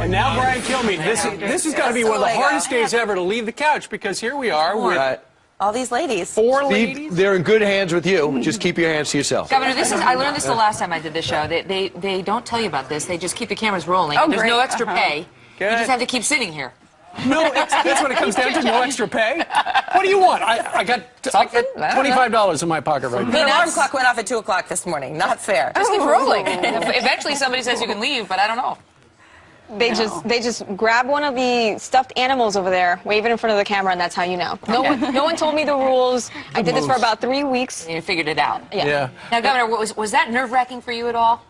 Now, Brian, kill me. This has got to be one of the hardest days ever to leave the couch, because here we are with all these ladies. 4 ladies. They're in good hands with you. Just keep your hands to yourself. Governor, I learned this the last time I did this show. They don't tell you about this. They just keep the cameras rolling. Oh, There's great. no extra pay. Good. You just have to keep sitting here. No, that's what it comes down to. No extra pay. What do you want? I got $25 in my pocket right now. The alarm clock went off at 2 o'clock this morning. Not fair. Just keep rolling. Eventually somebody says you can leave, but I don't know. They just grab one of the stuffed animals over there, wave it in front of the camera, and that's how you know. No one told me the rules. I did this for about 3 weeks. And you figured it out. Yeah. Now, Governor, was that nerve-wracking for you at all?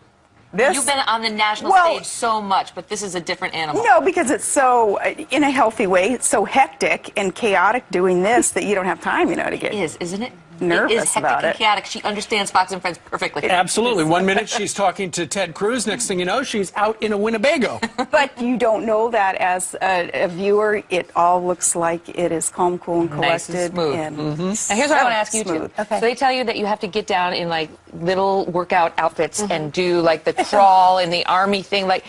You've been on the national stage so much, but this is a different animal. No, because it's so, in a healthy way, it's so hectic and chaotic doing this that you don't have time, to get. It is, isn't it? Nervous it is hectic about and it. chaotic. She understands Fox and Friends perfectly. Absolutely. 1 minute she's talking to Ted Cruz. Next thing you know, she's out in a Winnebago. But you don't know that as a viewer. It all looks like it is calm, cool, and collected. Nice and smooth. And Now, here's what I want to ask you, too. Okay. So they tell you that you have to get down in, like, little workout outfits and do, like, the crawl and the army thing. Like,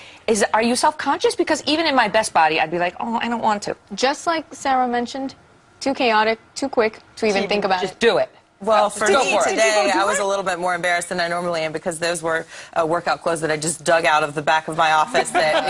are you self-conscious? Because even in my best body, I'd be like, oh, I don't want to. Just like Sarah mentioned, too chaotic, too quick to even think about Just it. do it. Well, for me it. today, I was a little bit more embarrassed than I normally am because those were workout clothes that I just dug out of the back of my office. That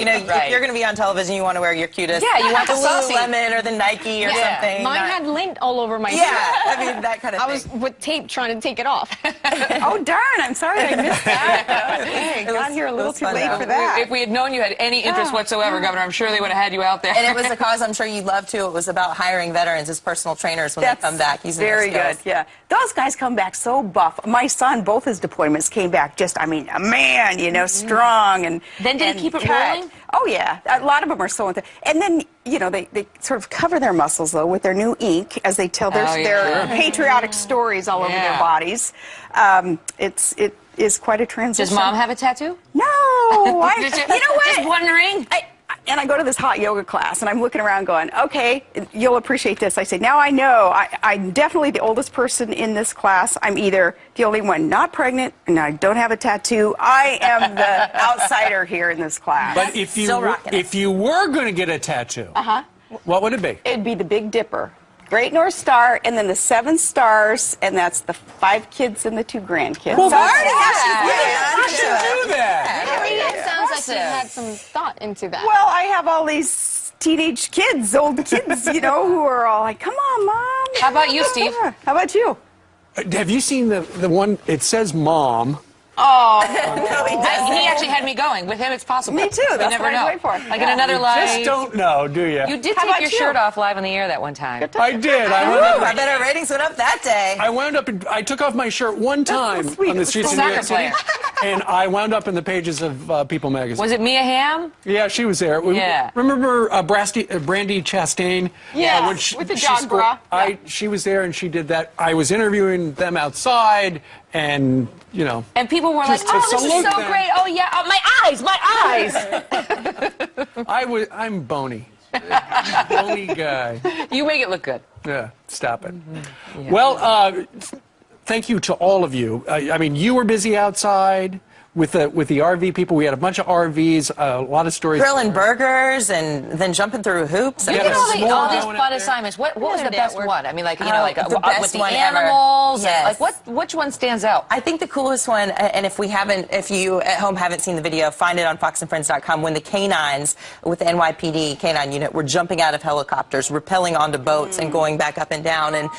if you're going to be on television, you want to wear your cutest. Yeah, you want the the saucy. Lululemon or the Nike or something. Mine had lint all over my Yeah, I mean that kind of thing. I was with tape trying to take it off. oh, darn, I'm sorry I missed that. Hey, got here a little too late for that. If we had known you had any interest whatsoever, Governor, I'm sure they would have had you out there. And it was a cause I'm sure you'd love to. It was about hiring veterans as personal trainers when they come back. Using very their good, yeah. Those guys come back so buff. My son, both his deployments came back just, a man, strong and Then did he keep it cut. rolling? Oh, yeah. A lot of them are so into And then, they sort of cover their muscles, though, with their new ink as they tell their patriotic stories all over their bodies. It is quite a transition. Does Mom have a tattoo? No. You know what? Just wondering. And I go to this hot yoga class, and I'm looking around going, okay, you'll appreciate this. I say, now I know. I'm definitely the oldest person in this class. I'm either the only one not pregnant, and I don't have a tattoo. I am the outsider here in this class. But if you were going to get a tattoo, what would it be? It'd be the Big Dipper. Great North Star, and then the 7 stars, and that's the 5 kids and the 2 grandkids. Well, I should do that. It sounds like you had some thought into that. Well, I have all these teenage kids, old kids, who are all like, come on, Mom. How about you, Steve? How about you? Have you seen the one, it says Mom. Oh, he actually had me going. With him, it's possible. Me too. That's what I was waiting for. Like in another life. Just don't know, do you? You did take your shirt off live on the air that one time. I did. I bet our ratings went up that day. I wound up. I took off my shirt one time on the streets of New York City, and I wound up in the pages of People magazine. Was it Mia Hamm? Yeah, she was there. Yeah. Remember Brandy Chastain? Yeah, with the jog bra. She was there, and she did that. I was interviewing them outside, and And people were like, "Oh, this is so great! Oh yeah, oh, my eyes!" I'm bony. Bony guy. You make it look good. Yeah, stop it. Yeah. Well, thank you to all of you. I mean, you were busy outside with the RV people. We had a bunch of RVs, a lot of stories. Grilling burgers and then jumping through hoops. You did all these fun assignments. What was the best one? I mean, like, the best with the one animals. Ever. Yes. Like, which one stands out? I think the coolest one, and if you at home haven't seen the video, find it on foxandfriends.com, when the canines with the NYPD canine unit were jumping out of helicopters, rappelling onto boats and going back up and down. And,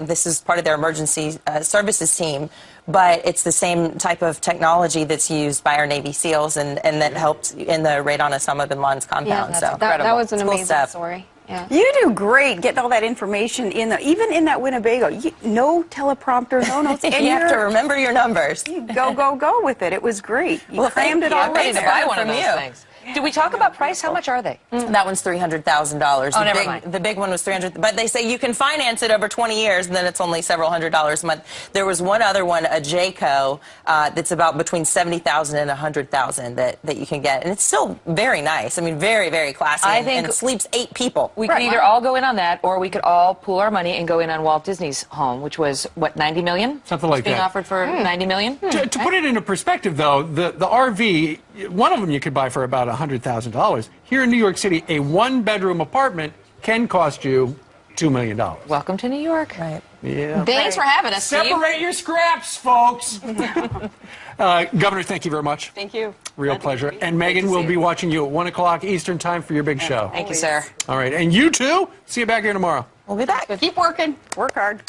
this is part of their emergency services team. But it's the same type of technology that's used by our Navy SEALs and that helped in the raid on Osama bin Laden's compound. Yeah, that was an amazing story. Yeah. You do great getting all that information even in that Winnebago. No teleprompter, no notes. And you have to remember your numbers. You go with it. It was great. You crammed it all I'm ready to buy one of those things. Did we talk about price? How much are they? That one's $300,000. Oh, never mind. The big one was $300,000, but they say you can finance it over 20 years, and then it's only several $100s a month. There was one other one, a Jayco, that's about between $70,000 and $100,000 that you can get, and it's still very nice. I mean, very, very classy. I think and it sleeps 8 people. We could either all go in on that, or we could all pool our money and go in on Walt Disney's home, which was what, $90 million? Something like being that. Offered for $90 million. To put it into perspective, though, the RV one of them you could buy for about $100,000. Here in New York City, a one-bedroom apartment can cost you $2 million. Welcome to New York. Right. Yeah. Thanks for having us, Steve. Separate your scraps, folks. Governor, thank you very much. Thank you. Real pleasure. And Megan, we'll be watching you at 1 o'clock Eastern Time for your big show. Thank you, sir. All right. And you too. See you back here tomorrow. We'll be back. Keep working. Work hard.